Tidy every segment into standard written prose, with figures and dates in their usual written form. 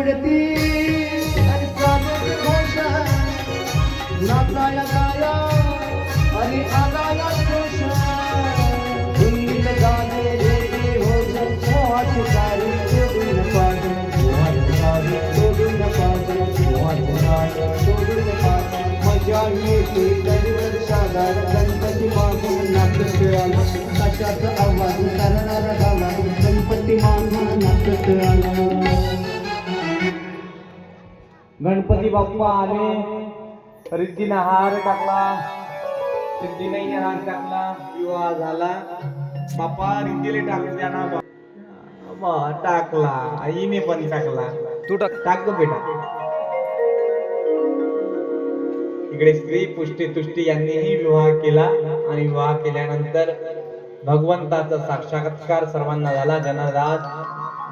उडती आणि प्राण्याची घोषा नाचाया गाया आणि आगाया घोषा हिंदीत गाणे रे हो मोहात सारी सोडून पाठ मोहात सारी सोडून पाठ मोहात सारी सोडून पाठ मजा येते दरवर सागर गणपती मागून नाचत आला कशाचा आवाज करणारा गाला गणपती मागून नाचत आला. गणपती बाप्पा आले, रिद्धीने हार टाकला, सिद्धीने हार टाकला, विवाह झाला. बाप्पा रिद्धीले टाकून द्या ना बाबा. टाकला, आईने पण टाकला. तू टाक गं बेटा. इकडे स्त्री पुष्टी तुष्टी यांनीही विवाह केला आणि विवाह केल्यानंतर भगवंताचा साक्षात्कार सर्वांना झाला. जनार्दन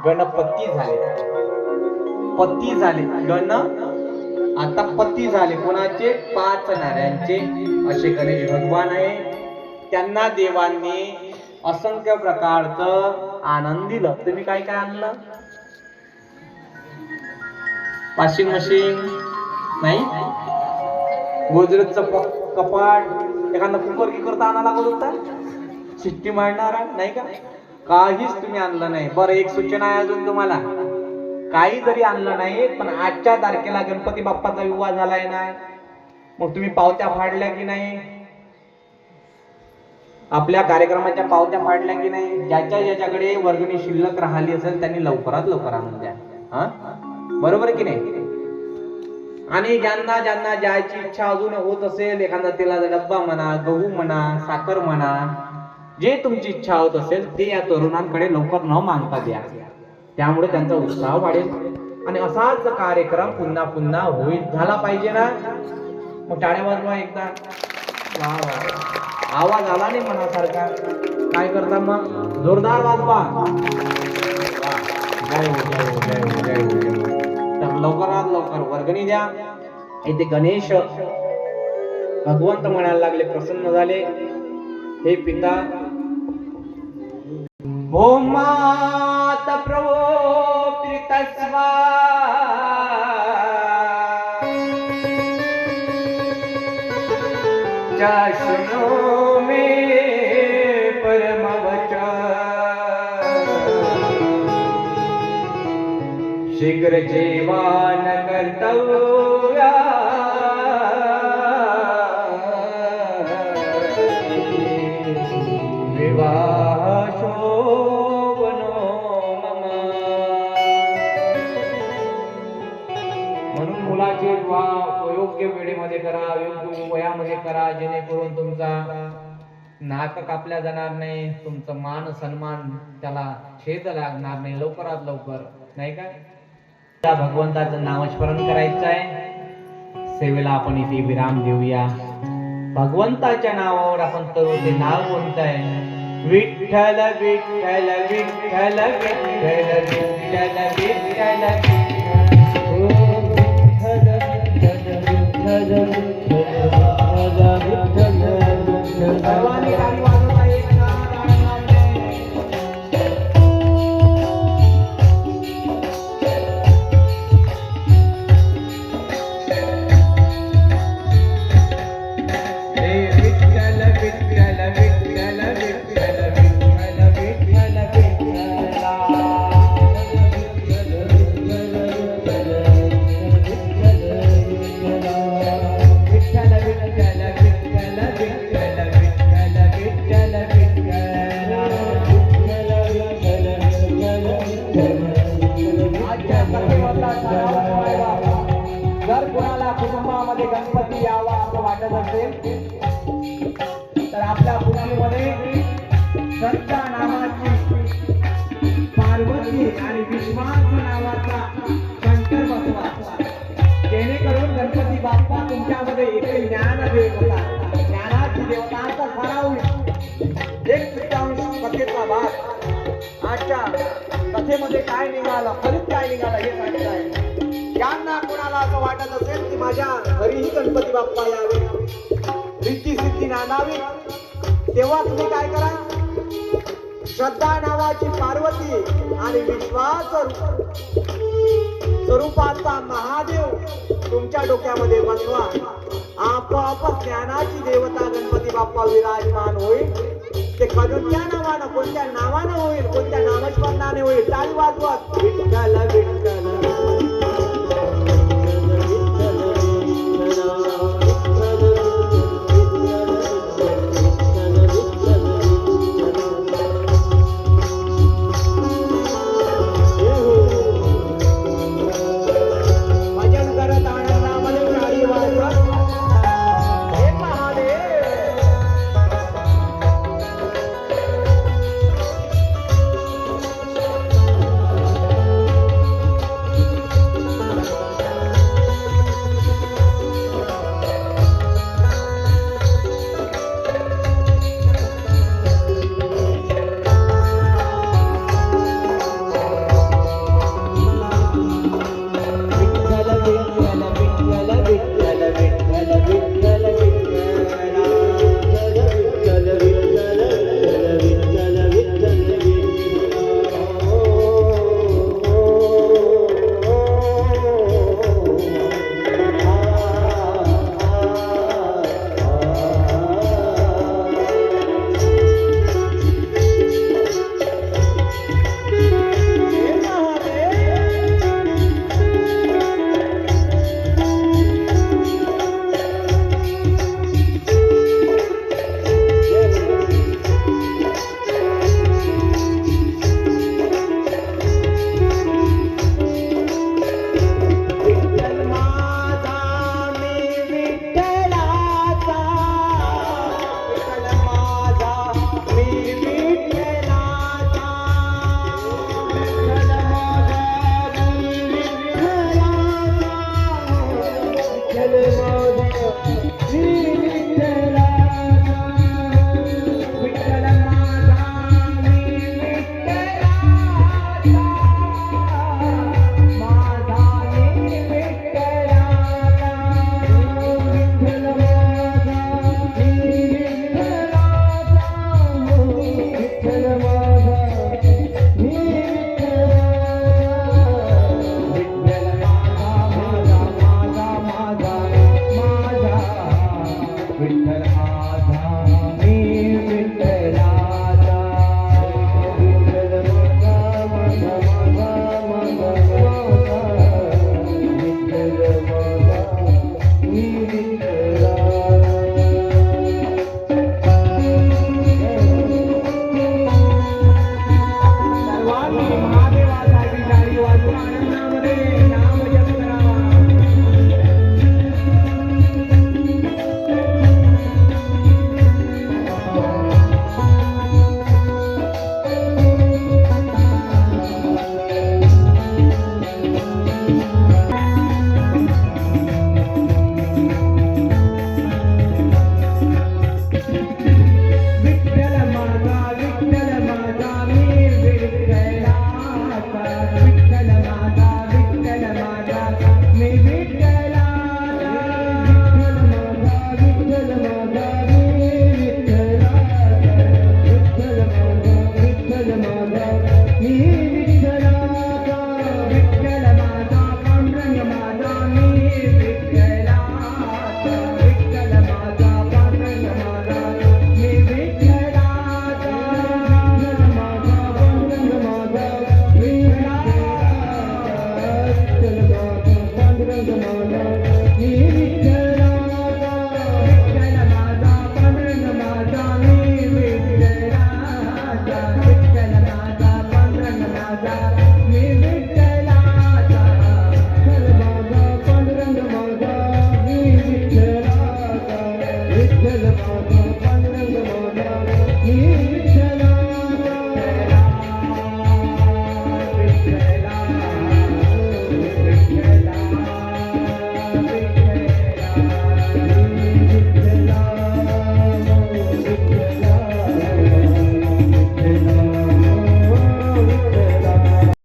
गणपती झाले, पती झाले. गण आता पती झाले कोणाचे? 5 नाऱ्यांचे. असे गणेश भगवान आहे. त्यांना देवांनी असंख्य प्रकारचं आनंद दिलं. तुम्ही काय काय आणलं? वॉशिंग मशीन नाही, गोदरेजचं कपाट, एखादा कुकर करता आणा लागत होता, शिट्टी मारणारा नाही का? काहीच तुम्ही आणलं नाही. बरं, एक सूचना आहे अजून तुम्हाला. काही जरी आणलं नाही पण आजच्या तारखेला गणपती बाप्पाचा विवाह झालाय ना, मग तुम्ही पावत्या फाडल्या की नाही? आपल्या कार्यक्रमाच्या पावत्या फाडल्या की नाही? ज्याच्याकडे वर्गणी शिल्लक राहिली असेल त्यांनी लवकरात लवकर आणून द्या. हा, बरोबर की नाही? आणि ज्यांना ज्यांना जायची इच्छा अजून होत असेल, एखादा तेलाचा डब्बा म्हणा, गहू म्हणा, साखर म्हणा, जे तुमची इच्छा होत असेल ते या तरुणांकडे लवकर न मागता द्या. त्यामुळे त्यांचा उत्साह वाढेल आणि असाच कार्यक्रम पुन्हा पुन्हा होईल झाला पाहिजे ना. मग टाळ्या वाजवा एकदा. वा वा, आवाज आला नाही मनासारखा. काय करता मग? जोरदार वाजवा. जय हो, जय हो, जय हो, जय हो, जय हो. तर लवकरात लवकर वर्गणी द्या. इथे गणेश भगवंत म्हणायला लागले, प्रसन्न झाले. हे पिता, ओ माता प्रभो प्रीतस्वा शृणो मे परम वचन शीघ्र जीवन कर्तव्या विवाह शोभनो मम. म्हणून मुलाचे विवाह योग्य वेळेमध्ये करा, योग्य वयामध्ये करा, जेणेकरून तुमचा नाक कापल्या जाणार नाही, तुमचं मान सन्मान त्याला छेद लागणार नाही. लवकरात लवकर नाही काय? त्या भगवंताचं नामस्मरण करायचं आहे. सेवेला आपण इथे विराम देऊया. भगवंताच्या नावावर आपण तर ते नाव कोणतं आहे? विठ्ठल विठ्ठल विठ्ठल विठ्ठल विठ्ठल विठ्ठल सर्वांनी ताली वाजवता येईल का? जर कोणाला कुटुंबामध्ये गणपती यावा असं वाटत असेल तर आपल्या कुटुंबामध्ये श्रद्धा नावाची पार्वती आणि विश्वास नावाचा शंकर बसवा, जेणेकरून गणपती बाप्पा तुमच्यामध्ये एक ज्ञान देवता, ज्ञानाची देवताचा खरा होईल. 1/5 कथेचा भाग आजच्या कथेमध्ये काय निघालं, फलित काय निघालं हे सांगताय. ज्यांना कोणाला असं वाटत असेल की माझ्या घरीही गणपती बाप्पा यावे, रिद्धी सिद्धी नांदावी, तेव्हा तुम्ही काय करा? श्रद्धा नावाची पार्वती आणि विश्वास स्वरूपाचा महादेव तुमच्या डोक्यामध्ये बसवा. आपोआप ज्ञानाची देवता गणपती बाप्पा विराजमान होईल. ते कोणत्या नावानं, कोणत्या नावानं होईल, कोणत्या नामस्मरणाने होईल. टाळी वाजवत विठ्ठल विठ्ठल